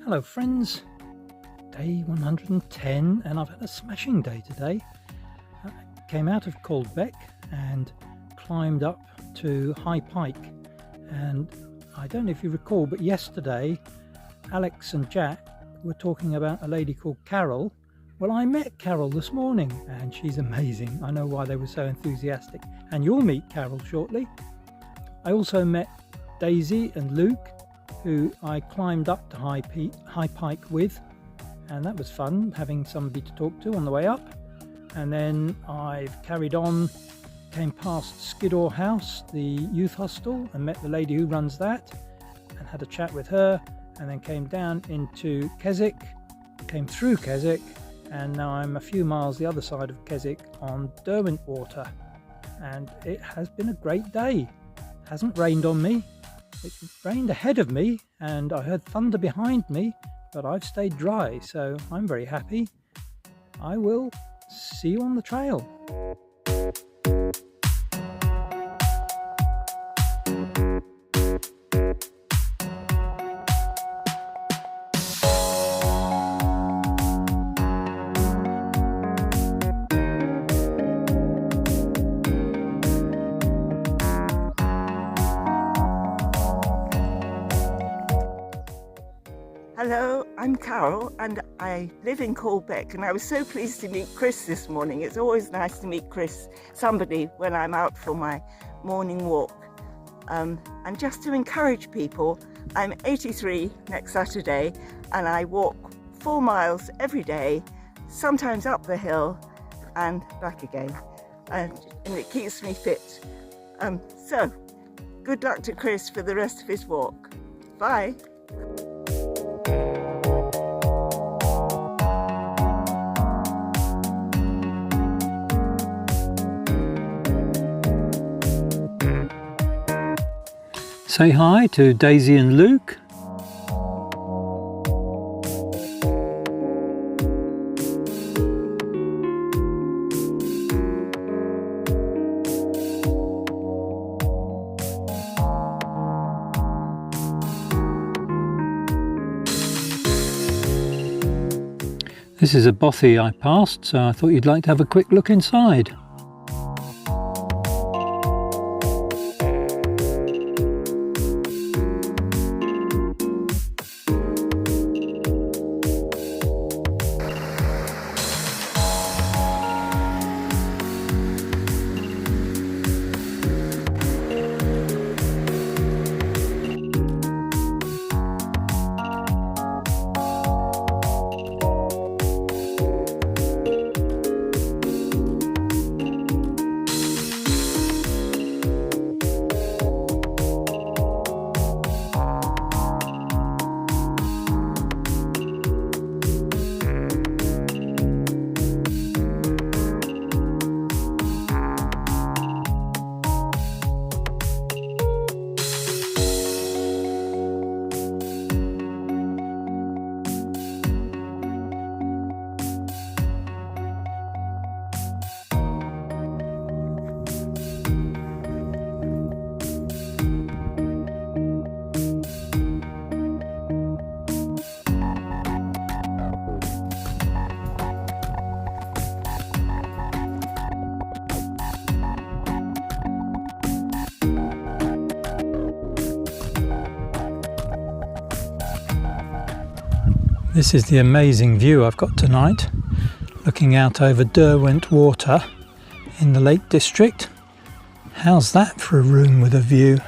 Hello friends, day 110 and I've had a smashing day today. I came out of Caldbeck and climbed up to High Pike, and I don't know if you recall, but yesterday Alex and Jack were talking about a lady called Carol. Well, I met Carol this morning and she's amazing. I know why they were so enthusiastic, and you'll meet Carol shortly. I also met Daisy and Luke, who I climbed up to High Pike with, and that was fun, having somebody to talk to on the way up. And then I've carried on, came past Skiddaw House, the youth hostel, and met the lady who runs that and had a chat with her, and then came down into Keswick, came through Keswick, and now I'm a few miles the other side of Keswick on Derwent water, and it has been a great day. It hasn't rained on me. It rained ahead of me and I heard thunder behind me, but I've stayed dry, so I'm very happy. I will see you on the trail. Hello, I'm Carol and I live in Caldbeck, and I was so pleased to meet Chris this morning. It's always nice to meet somebody when I'm out for my morning walk. And just to encourage people, I'm 83 next Saturday and I walk 4 miles every day, sometimes up the hill and back again, and it keeps me fit. So good luck to Chris for the rest of his walk. Bye. Say hi to Daisy and Luke. This is a bothy I passed, so I thought you'd like to have a quick look inside. This is the amazing view I've got tonight, looking out over Derwent water in the Lake District. How's that for a room with a view?